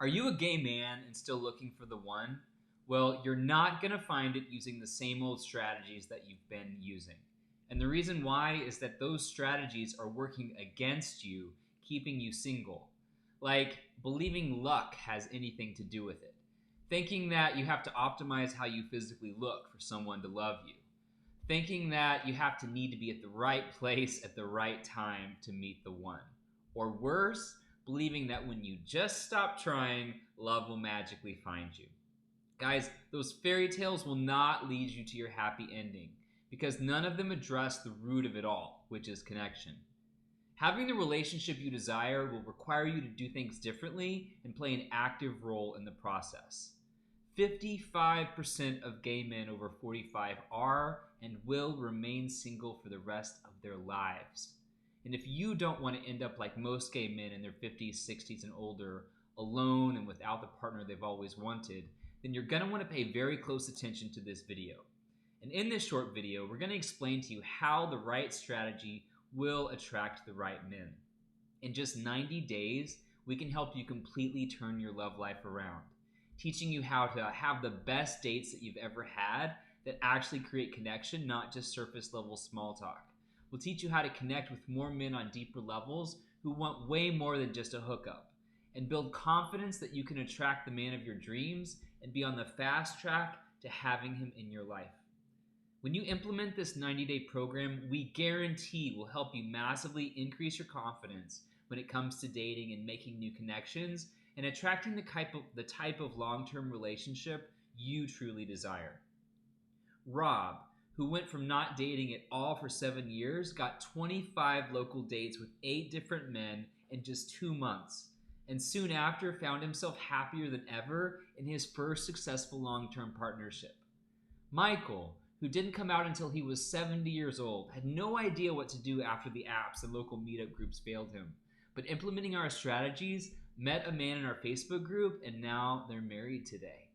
Are you a gay man and still looking for the one? Well, you're not going to find it using the same old strategies that you've been using. And the reason why is that those strategies are working against you, keeping you single. Like believing luck has anything to do with it. Thinking that you have to optimize how you physically look for someone to love you. Thinking that you have to need to be at the right place at the right time to meet the one. Or worse, believing that when you just stop trying, love will magically find you. Guys, those fairy tales will not lead you to your happy ending because none of them address the root of it all, which is connection. Having the relationship you desire will require you to do things differently and play an active role in the process. 55% of gay men over 45 are and will remain single for the rest of their lives. And if you don't want to end up like most gay men in their 50s, 60s, and older, alone and without the partner they've always wanted, then you're going to want to pay very close attention to this video. And in this short video, we're going to explain to you how the right strategy will attract the right men. In just 90 days, we can help you completely turn your love life around, teaching you how to have the best dates that you've ever had that actually create connection, not just surface level small talk. We'll teach you how to connect with more men on deeper levels who want way more than just a hookup, and build confidence that you can attract the man of your dreams and be on the fast track to having him in your life. When you implement this 90-day program, we guarantee will help you massively increase your confidence when it comes to dating and making new connections and attracting the type of long-term relationship you truly desire. Rob, who went from not dating at all for 7 years, got 25 local dates with 8 different men in just 2 months, and soon after found himself happier than ever in his first successful long-term partnership. Michael, who didn't come out until he was 70 years old, had no idea what to do after the apps and local meetup groups failed him, but implementing our strategies, met a man in our Facebook group, and now they're married today.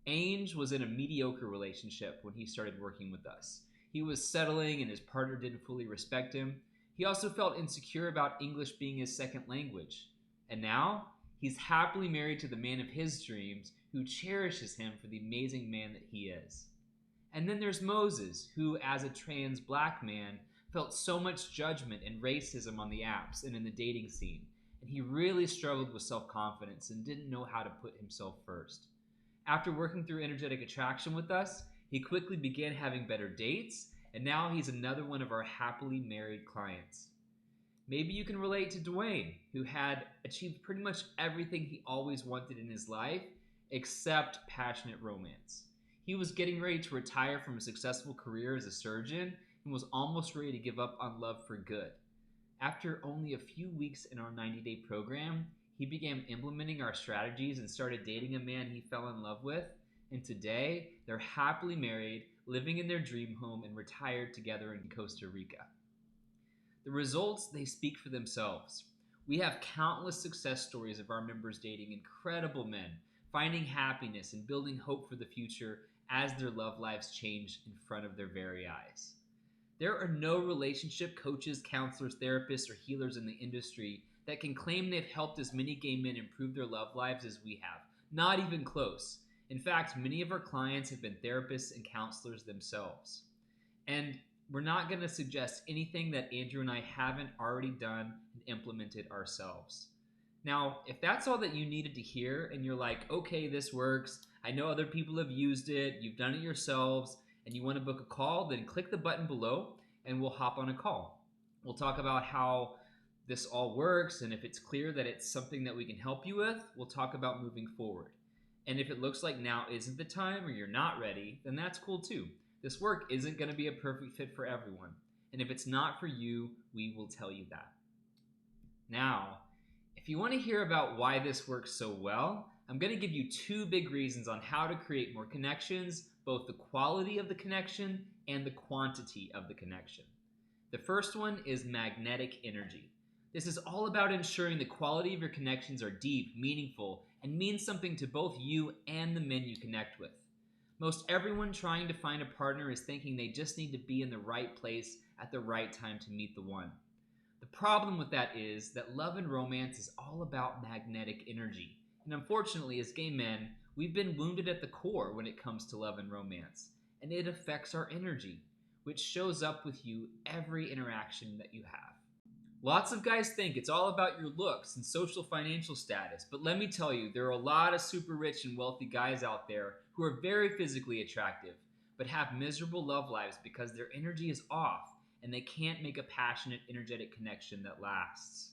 Ange was in a mediocre relationship when he started working with us. He was settling and his partner didn't fully respect him. He also felt insecure about English being his second language. And now, he's happily married to the man of his dreams who cherishes him for the amazing man that he is. And then there's Moses, who as a trans black man felt so much judgment and racism on the apps and in the dating scene. And he really struggled with self-confidence and didn't know how to put himself first. After working through energetic attraction with us, he quickly began having better dates, and now he's another one of our happily married clients. Maybe you can relate to Dwayne, who had achieved pretty much everything he always wanted in his life, except passionate romance. He was getting ready to retire from a successful career as a surgeon and was almost ready to give up on love for good. After only a few weeks in our 90-day program, he began implementing our strategies and started dating a man he fell in love with, and today they're happily married, living in their dream home, and retired together in Costa Rica. The results, they speak for themselves. We have countless success stories of our members dating incredible men, finding happiness and building hope for the future as their love lives change in front of their very eyes. There are no relationship coaches, counselors, therapists, or healers in the industry that can claim they've helped as many gay men improve their love lives as we have. Not even close. In fact, many of our clients have been therapists and counselors themselves. And we're not going to suggest anything that Andrew and I haven't already done and implemented ourselves. Now, if that's all that you needed to hear and you're like, okay, this works, I know other people have used it, you've done it yourselves, and you want to book a call, then click the button below and we'll hop on a call. We'll talk about how this all works, and if it's clear that it's something that we can help you with, we'll talk about moving forward. And if it looks like now isn't the time or you're not ready, then that's cool too. This work isn't going to be a perfect fit for everyone. And if it's not for you, we will tell you that. Now, if you want to hear about why this works so well, I'm going to give you 2 big reasons on how to create more connections, both the quality of the connection and the quantity of the connection. The first one is magnetic energy. This is all about ensuring the quality of your connections are deep, meaningful, and mean something to both you and the men you connect with. Most everyone trying to find a partner is thinking they just need to be in the right place at the right time to meet the one. The problem with that is that love and romance is all about magnetic energy. And unfortunately, as gay men, we've been wounded at the core when it comes to love and romance, and it affects our energy, which shows up with you every interaction that you have. Lots of guys think it's all about your looks and social financial status, but let me tell you, there are a lot of super rich and wealthy guys out there who are very physically attractive, but have miserable love lives because their energy is off and they can't make a passionate, energetic connection that lasts.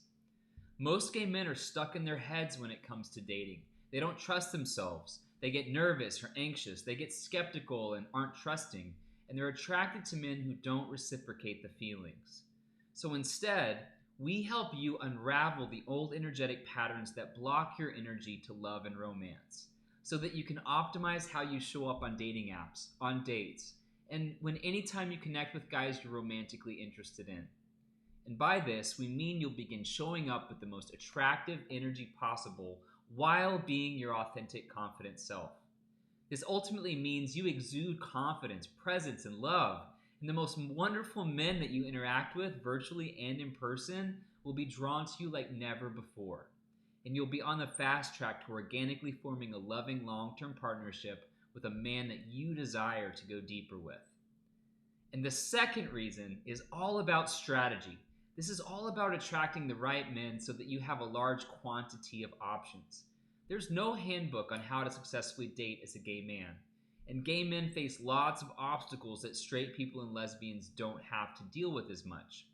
Most gay men are stuck in their heads when it comes to dating. They don't trust themselves. They get nervous or anxious. They get skeptical and aren't trusting. And they're attracted to men who don't reciprocate the feelings. So instead, we help you unravel the old energetic patterns that block your energy to love and romance, so that you can optimize how you show up on dating apps, on dates, and when anytime you connect with guys you're romantically interested in. And by this, we mean you'll begin showing up with the most attractive energy possible while being your authentic, confident self. This ultimately means you exude confidence, presence, and love, and the most wonderful men that you interact with, virtually and in person, will be drawn to you like never before. And you'll be on the fast track to organically forming a loving, long-term partnership with a man that you desire to go deeper with. And the second reason is all about strategy. This is all about attracting the right men so that you have a large quantity of options. There's no handbook on how to successfully date as a gay man, and gay men face lots of obstacles that straight people and lesbians don't have to deal with as much.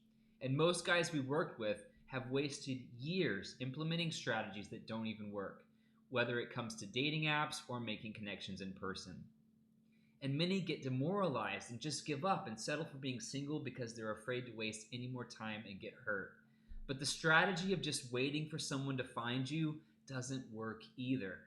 And most guys we worked with have wasted years implementing strategies that don't even work, whether it comes to dating apps or making connections in person. And many get demoralized and just give up and settle for being single because they're afraid to waste any more time and get hurt. But the strategy of just waiting for someone to find you doesn't work either.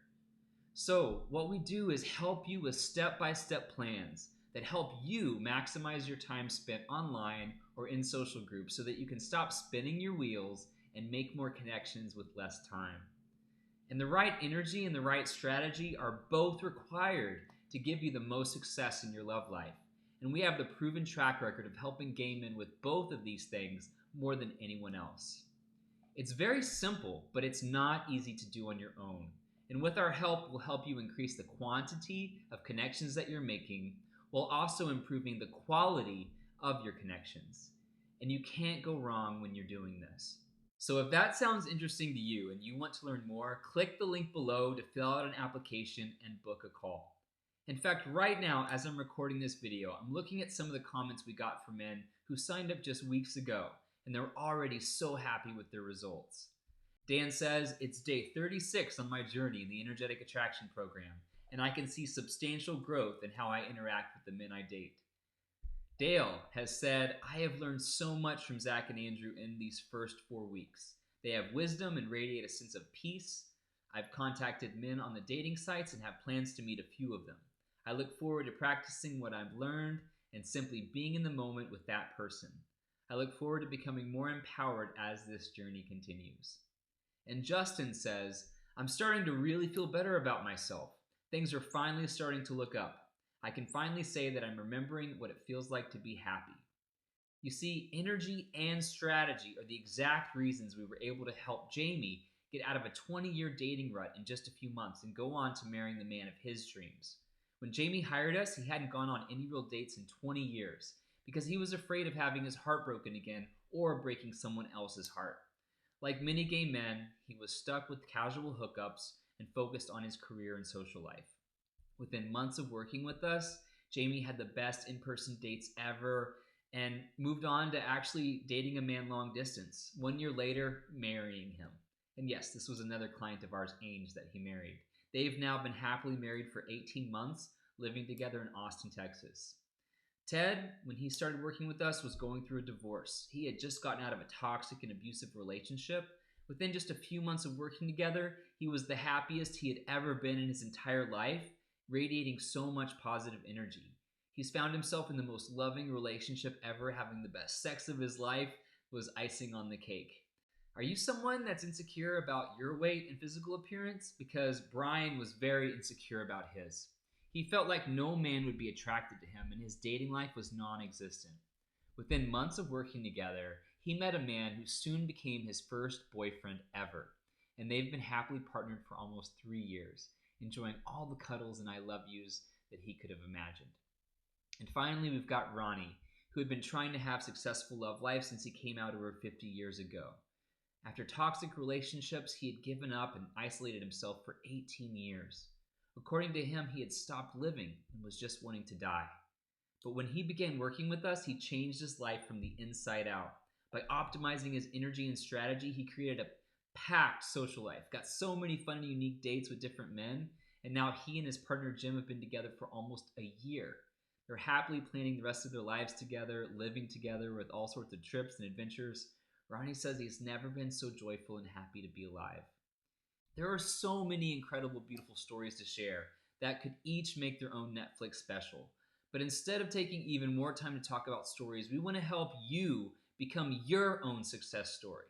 So what we do is help you with step-by-step plans that help you maximize your time spent online or in social groups so that you can stop spinning your wheels and make more connections with less time. And the right energy and the right strategy are both required to give you the most success in your love life. And we have the proven track record of helping gay men with both of these things more than anyone else. It's very simple, but it's not easy to do on your own. And with our help, we'll help you increase the quantity of connections that you're making while also improving the quality of your connections. And you can't go wrong when you're doing this. So if that sounds interesting to you and you want to learn more, click the link below to fill out an application and book a call. In fact, right now, as I'm recording this video, I'm looking at some of the comments we got from men who signed up just weeks ago, and they're already so happy with their results. Dan says, it's day 36 on my journey in the Energetic Attraction Program, and I can see substantial growth in how I interact with the men I date. Dale has said, I have learned so much from Zach and Andrew in these first 4 weeks. They have wisdom and radiate a sense of peace. I've contacted men on the dating sites and have plans to meet a few of them. I look forward to practicing what I've learned and simply being in the moment with that person. I look forward to becoming more empowered as this journey continues. And Justin says, I'm starting to really feel better about myself. Things are finally starting to look up. I can finally say that I'm remembering what it feels like to be happy. You see, energy and strategy are the exact reasons we were able to help Jamie get out of a 20-year dating rut in just a few months and go on to marrying the man of his dreams. When Jamie hired us, he hadn't gone on any real dates in 20 years because he was afraid of having his heart broken again or breaking someone else's heart. Like many gay men, he was stuck with casual hookups and focused on his career and social life. Within months of working with us, Jamie had the best in-person dates ever and moved on to actually dating a man long distance. 1 year later, marrying him. And yes, this was another client of ours, Ainge, that he married. They've now been happily married for 18 months, living together in Austin, Texas. Ted, when he started working with us, was going through a divorce. He had just gotten out of a toxic and abusive relationship. Within just a few months of working together, he was the happiest he had ever been in his entire life, radiating so much positive energy. He's found himself in the most loving relationship ever, having the best sex of his life was icing on the cake. Are you someone that's insecure about your weight and physical appearance? Because Brian was very insecure about his. He felt like no man would be attracted to him, and his dating life was non-existent. Within months of working together, he met a man who soon became his first boyfriend ever. and they've been happily partnered for almost 3 years, enjoying all the cuddles and I love yous that he could have imagined. And finally, we've got Ronnie, who had been trying to have successful love life since he came out over 50 years ago. After toxic relationships, he had given up and isolated himself for 18 years. According to him, he had stopped living and was just wanting to die. But when he began working with us, he changed his life from the inside out. By optimizing his energy and strategy, he created a packed social life, got so many fun and unique dates with different men, and now he and his partner Jim have been together for almost a year. They're happily planning the rest of their lives together, living together with all sorts of trips and adventures. Ronnie says he's never been so joyful and happy to be alive. There are so many incredible, beautiful stories to share that could each make their own Netflix special. But instead of taking even more time to talk about stories, we want to help you become your own success story.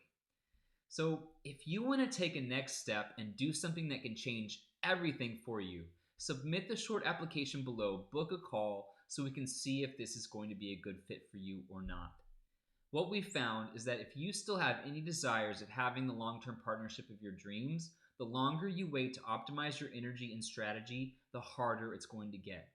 So if you want to take a next step and do something that can change everything for you, submit the short application below, book a call, so we can see if this is going to be a good fit for you or not. What we found is that if you still have any desires of having the long-term partnership of your dreams, the longer you wait to optimize your energy and strategy, the harder it's going to get.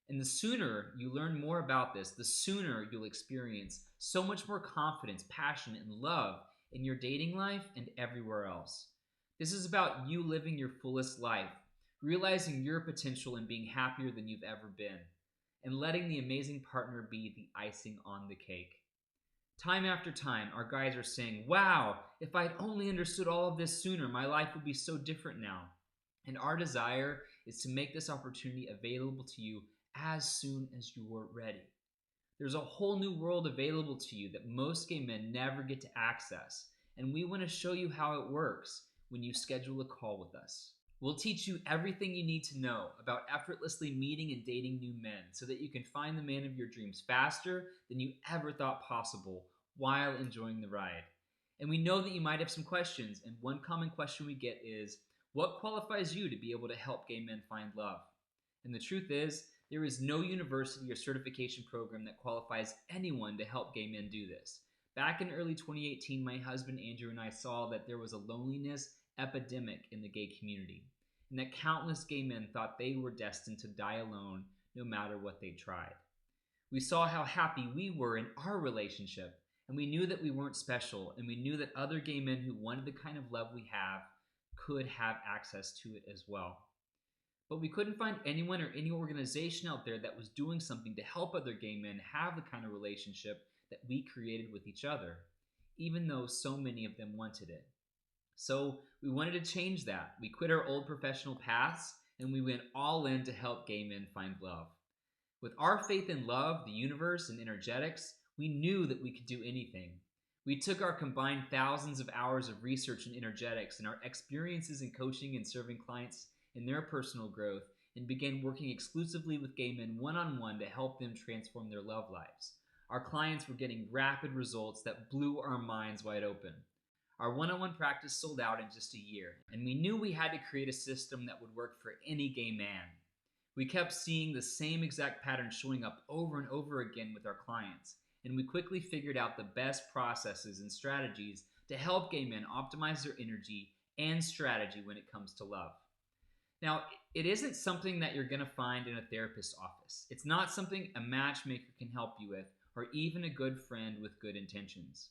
And the sooner you learn more about this, the sooner you'll experience so much more confidence, passion, and love in your dating life and everywhere else. This is about you living your fullest life, realizing your potential and being happier than you've ever been, and letting the amazing partner be the icing on the cake. Time after time, our guys are saying, wow, if I'd only understood all of this sooner, my life would be so different now. And our desire is to make this opportunity available to you as soon as you're ready. There's a whole new world available to you that most gay men never get to access, and we want to show you how it works when you schedule a call with us. We'll teach you everything you need to know about effortlessly meeting and dating new men so that you can find the man of your dreams faster than you ever thought possible while enjoying the ride. And we know that you might have some questions, and one common question we get is, what qualifies you to be able to help gay men find love? And the truth is, there is no university or certification program that qualifies anyone to help gay men do this. Back in early 2018, my husband Andrew and I saw that there was a loneliness epidemic in the gay community, and that countless gay men thought they were destined to die alone no matter what they tried. We saw how happy we were in our relationship, and we knew that we weren't special, and we knew that other gay men who wanted the kind of love we have could have access to it as well. But we couldn't find anyone or any organization out there that was doing something to help other gay men have the kind of relationship that we created with each other, even though so many of them wanted it. So we wanted to change that. We quit our old professional paths and we went all in to help gay men find love. With our faith in love, the universe, and energetics, we knew that we could do anything. We took our combined thousands of hours of research in energetics and our experiences in coaching and serving clients in their personal growth and began working exclusively with gay men one-on-one to help them transform their love lives. Our clients were getting rapid results that blew our minds wide open. Our one-on-one practice sold out in just a year, and we knew we had to create a system that would work for any gay man. We kept seeing the same exact pattern showing up over and over again with our clients, and we quickly figured out the best processes and strategies to help gay men optimize their energy and strategy when it comes to love. Now, it isn't something that you're going to find in a therapist's office. It's not something a matchmaker can help you with, or even a good friend with good intentions.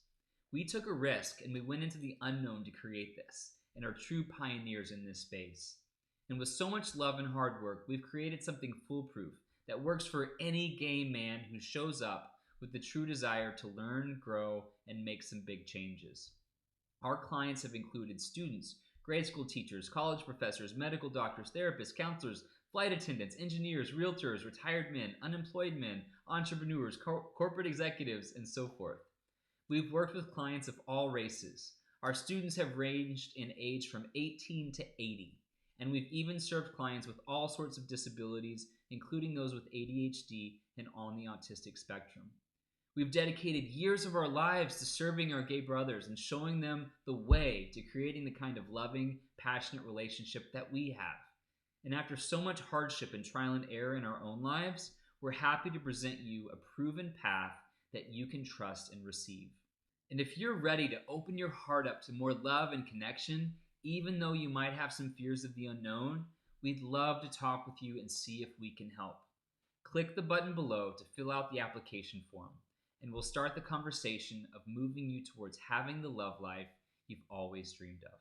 We took a risk and we went into the unknown to create this, and are true pioneers in this space. And with so much love and hard work, we've created something foolproof that works for any gay man who shows up with the true desire to learn, grow, and make some big changes. Our clients have included students, grade school teachers, college professors, medical doctors, therapists, counselors, flight attendants, engineers, realtors, retired men, unemployed men, entrepreneurs, corporate executives, and so forth. We've worked with clients of all races. Our students have ranged in age from 18 to 80, and we've even served clients with all sorts of disabilities, including those with ADHD and on the autistic spectrum. We've dedicated years of our lives to serving our gay brothers and showing them the way to creating the kind of loving, passionate relationship that we have. And after so much hardship and trial and error in our own lives, we're happy to present you a proven path that you can trust and receive. And if you're ready to open your heart up to more love and connection, Even though you might have some fears of the unknown, we'd love to talk with you and see if we can help. Click the button below to fill out the application form, and we'll start the conversation of moving you towards having the love life you've always dreamed of.